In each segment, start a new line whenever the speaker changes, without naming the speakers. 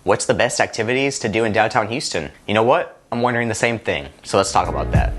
What's the best activities to do in downtown Houston? You know what? I'm wondering the same thing, so let's talk about that.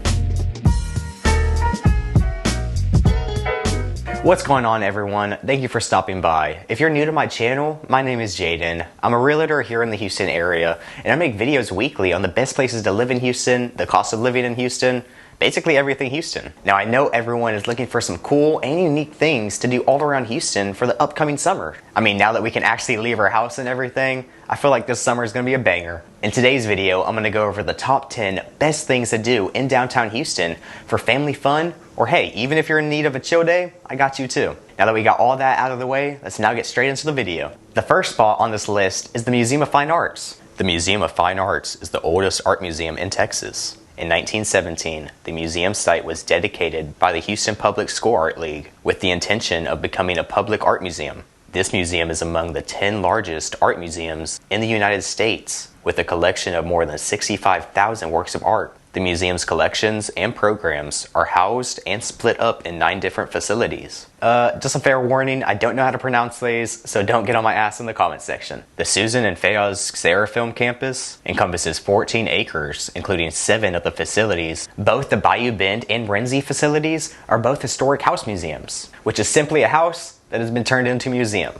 What's going on, everyone? Thank you for stopping by. If you're new to my channel, my name is Jaden. I'm a realtor here in the Houston area, and I make videos weekly on the best places to live in Houston, the cost of living in Houston, basically everything Houston. Now, I know everyone is looking for some cool and unique things to do all around Houston for the upcoming summer. I mean, now that we can actually leave our house and everything, I feel like this summer is going to be a banger. In today's video, I'm going to go over the top 10 best things to do in downtown Houston for family fun, or hey, even if you're in need of a chill day, I got you too. Now that we got all that out of the way, let's now get straight into the video. The first spot on this list is the Museum of Fine Arts. The Museum of Fine Arts is the oldest art museum in Texas. In 1917, the museum site was dedicated by the Houston Public School Art League with the intention of becoming a public art museum. This museum is among the 10 largest art museums in the United States, with a collection of more than 65,000 works of art. The museum's collections and programs are housed and split up in 9 different facilities. Just a fair warning, I don't know how to pronounce these, so don't get on my ass in the comment section. The Susan and Fayaz Xera Film Campus encompasses 14 acres, including 7 of the facilities. Both the Bayou Bend and Renzi facilities are both historic house museums, which is simply a house that has been turned into a museum.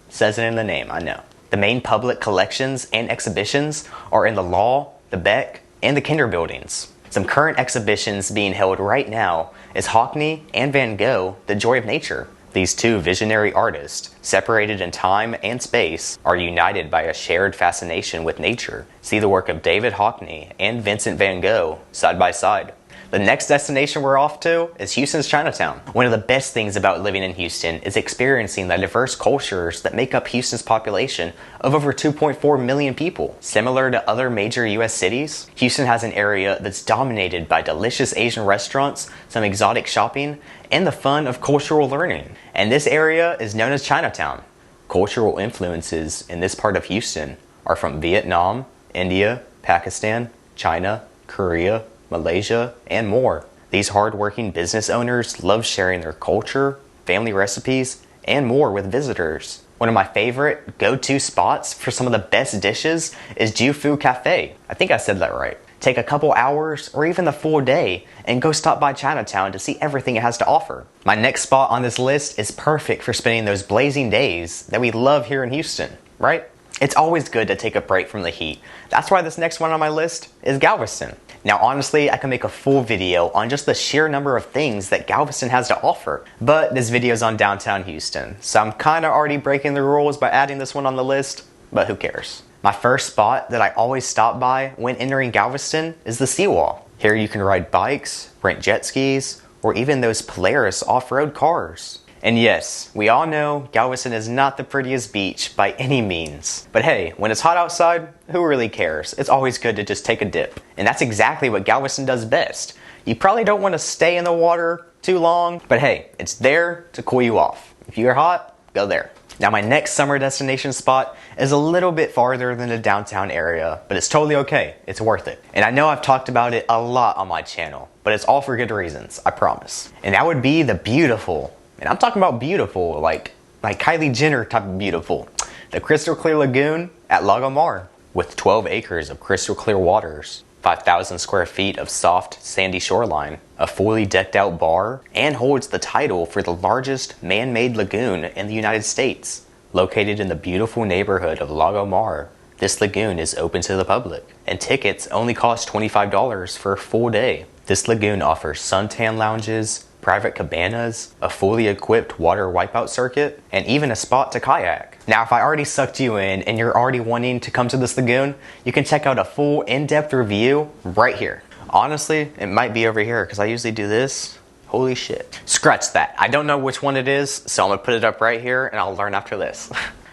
Says it in the name, I know. The main public collections and exhibitions are in the Law, the Beck, and the Kinder buildings. Some current exhibitions being held right now is Hockney and Van Gogh, The Joy of Nature. These two visionary artists, separated in time and space, are united by a shared fascination with nature. See the work of David Hockney and Vincent Van Gogh side by side. The next destination we're off to is Houston's Chinatown. One of the best things about living in Houston is experiencing the diverse cultures that make up Houston's population of over 2.4 million people. Similar to other major US cities, Houston has an area that's dominated by delicious Asian restaurants, some exotic shopping, and the fun of cultural learning. And this area is known as Chinatown. Cultural influences in this part of Houston are from Vietnam, India, Pakistan, China, Korea, Malaysia, and more. These hard-working business owners love sharing their culture, family recipes, and more with visitors. One of my favorite go-to spots for some of the best dishes is Jiufu Cafe. I think I said that right. Take a couple hours or even the full day and go stop by Chinatown to see everything it has to offer. My next spot on this list is perfect for spending those blazing days that we love here in Houston, right? It's always good to take a break from the heat. That's why this next one on my list is Galveston. Now honestly, I can make a full video on just the sheer number of things that Galveston has to offer, but this video is on downtown Houston, so I'm kinda already breaking the rules by adding this one on the list, but who cares? My first spot that I always stop by when entering Galveston is the seawall. Here you can ride bikes, rent jet skis, or even those Polaris off-road cars. And yes, we all know Galveston is not the prettiest beach by any means. But hey, when it's hot outside, who really cares? It's always good to just take a dip. And that's exactly what Galveston does best. You probably don't want to stay in the water too long, but hey, it's there to cool you off. If you're hot, go there. Now my next summer destination spot is a little bit farther than the downtown area, but it's totally okay. It's worth it. And I know I've talked about it a lot on my channel, but it's all for good reasons, I promise. And that would be the beautiful, and I'm talking about beautiful, like Kylie Jenner type of beautiful, the crystal clear lagoon at Lago Mar. With 12 acres of crystal clear waters, 5,000 square feet of soft, sandy shoreline, a fully decked out bar, and holds the title for the largest man-made lagoon in the United States. Located in the beautiful neighborhood of Lago Mar, this lagoon is open to the public, and tickets only cost $25 for a full day. This lagoon offers suntan lounges, private cabanas, a fully equipped water wipeout circuit, and even a spot to kayak. Now, if I already sucked you in and you're already wanting to come to this lagoon, you can check out a full in-depth review right here. Honestly, it might be over here because I usually do this. Holy shit. Scratch that. I don't know which one it is, so I'm gonna put it up right here and I'll learn after this.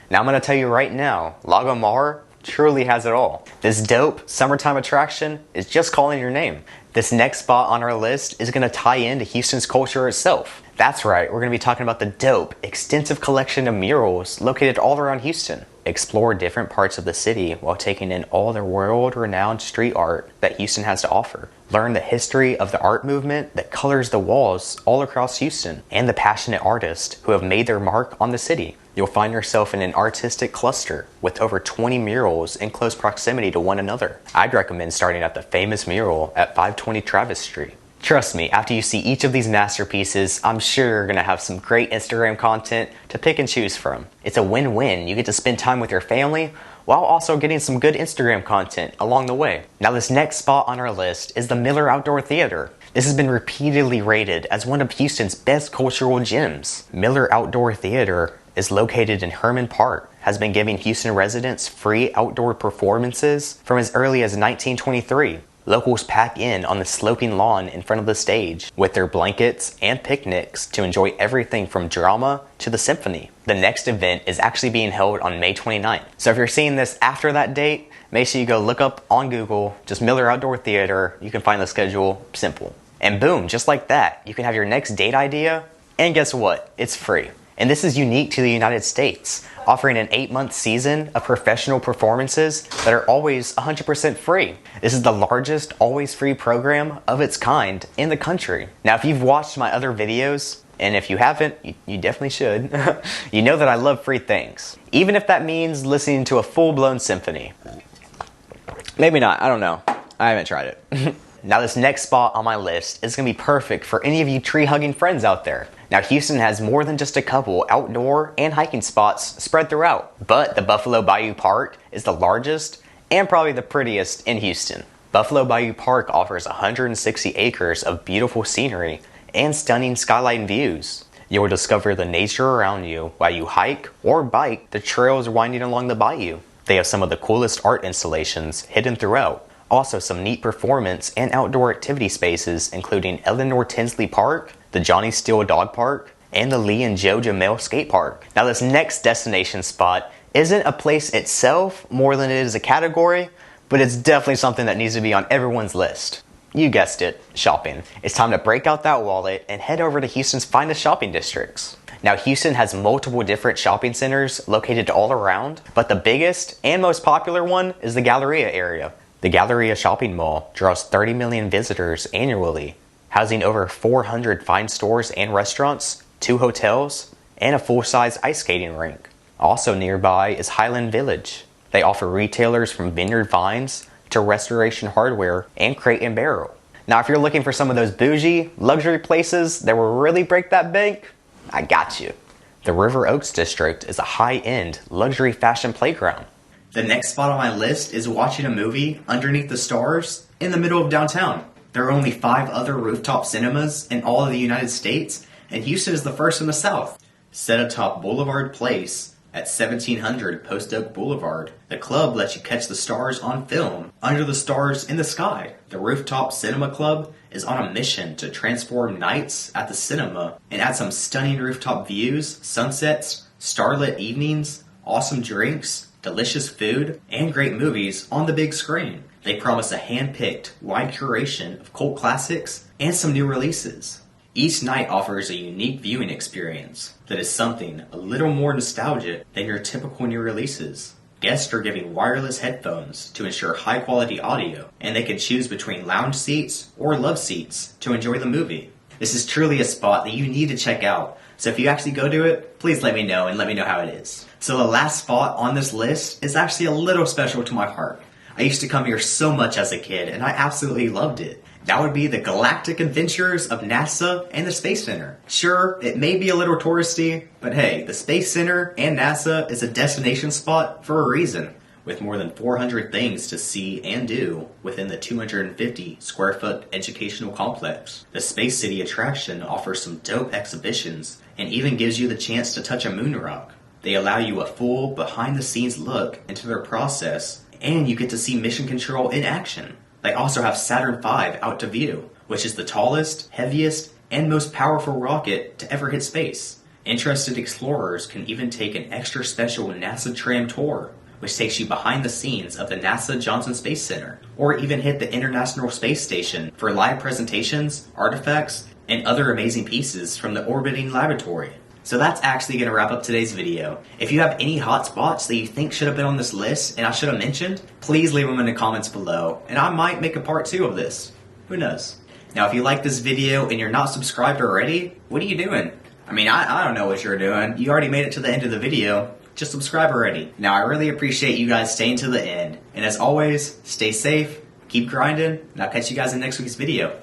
Now I'm gonna tell you right now, Lago Mar truly has it all. This dope summertime attraction is just calling your name. This next spot on our list is going to tie into Houston's culture itself. That's right, we're going to be talking about the dope, extensive collection of murals located all around Houston. Explore different parts of the city while taking in all the world-renowned street art that Houston has to offer. Learn the history of the art movement that colors the walls all across Houston and the passionate artists who have made their mark on the city. You'll find yourself in an artistic cluster with over 20 murals in close proximity to one another. I'd recommend starting at the famous mural at 520 Travis Street. Trust me, after you see each of these masterpieces, I'm sure you're going to have some great Instagram content to pick and choose from. It's a win-win. You get to spend time with your family while also getting some good Instagram content along the way. Now, this next spot on our list is the Miller Outdoor Theater. This has been repeatedly rated as one of Houston's best cultural gems. Miller Outdoor Theater is located in Herman Park, has been giving Houston residents free outdoor performances from as early as 1923. Locals pack in on the sloping lawn in front of the stage with their blankets and picnics to enjoy everything from drama to the symphony. The next event is actually being held on May 29th. So if you're seeing this after that date, make sure you go look up on Google, just Miller Outdoor Theater. You can find the schedule, simple. And boom, just like that, you can have your next date idea, and guess what? It's free. And this is unique to the United States, offering an 8-month season of professional performances that are always 100% free. This is the largest always free program of its kind in the country. Now, if you've watched my other videos, and if you haven't, you definitely should, you know that I love free things. Even if that means listening to a full-blown symphony. Maybe not, I don't know. I haven't tried it. Now, this next spot on my list is going to be perfect for any of you tree-hugging friends out there. Now, Houston has more than just a couple outdoor and hiking spots spread throughout, but the Buffalo Bayou Park is the largest and probably the prettiest in Houston. Buffalo Bayou Park offers 160 acres of beautiful scenery and stunning skyline views. You will discover the nature around you while you hike or bike the trails winding along the bayou. They have some of the coolest art installations hidden throughout. Also, some neat performance and outdoor activity spaces, including Eleanor Tinsley Park, the Johnny Steele Dog Park, and the Lee and Joe Jamel Skate Park. Now, this next destination spot isn't a place itself more than it is a category, but it's definitely something that needs to be on everyone's list. You guessed it, shopping. It's time to break out that wallet and head over to Houston's finest shopping districts. Now, Houston has multiple different shopping centers located all around, but the biggest and most popular one is the Galleria area. The Galleria shopping mall draws 30 million visitors annually, housing over 400 fine stores and restaurants, 2 hotels, and a full-size ice skating rink. Also nearby is Highland Village. They offer retailers from Vineyard Vines to Restoration Hardware and Crate and Barrel. Now, if you're looking for some of those bougie, luxury places that will really break that bank, I got you. The River Oaks District is a high-end, luxury fashion playground. The next spot on my list is watching a movie underneath the stars in the middle of downtown. There are only 5 other rooftop cinemas in all of the United States, and Houston is the first in the South. Set atop Boulevard Place at 1700 Post Oak Boulevard, the club lets you catch the stars on film under the stars in the sky. The Rooftop Cinema Club is on a mission to transform nights at the cinema and add some stunning rooftop views, sunsets, starlit evenings, awesome drinks, delicious food, and great movies on the big screen. They promise a hand-picked, wide curation of cult classics and some new releases. Each night offers a unique viewing experience that is something a little more nostalgic than your typical new releases. Guests are given wireless headphones to ensure high-quality audio, and they can choose between lounge seats or love seats to enjoy the movie. This is truly a spot that you need to check out, so if you actually go to it, please let me know and let me know how it is. So the last spot on this list is actually a little special to my heart. I used to come here so much as a kid, and I absolutely loved it. That would be the galactic adventures of NASA and the Space Center. Sure, it may be a little touristy, but hey, the Space Center and NASA is a destination spot for a reason. With more than 400 things to see and do within the 250 square foot educational complex. The Space City attraction offers some dope exhibitions and even gives you the chance to touch a moon rock. They allow you a full behind the scenes look into their process, and you get to see mission control in action. They also have Saturn V out to view, which is the tallest, heaviest, and most powerful rocket to ever hit space. Interested explorers can even take an extra special NASA tram tour, which takes you behind the scenes of the NASA Johnson Space Center, or even hit the International Space Station for live presentations, artifacts, and other amazing pieces from the orbiting laboratory. So that's actually going to wrap up today's video. If you have any hot spots that you think should have been on this list and I should have mentioned, please leave them in the comments below, and I might make a part 2 of this. Who knows? Now, if you like this video and you're not subscribed already, what are you doing? I mean, I don't know what you're doing. You already made it to the end of the video. Just subscribe already. Now, I really appreciate you guys staying to the end. And as always, stay safe, keep grinding, and I'll catch you guys in next week's video.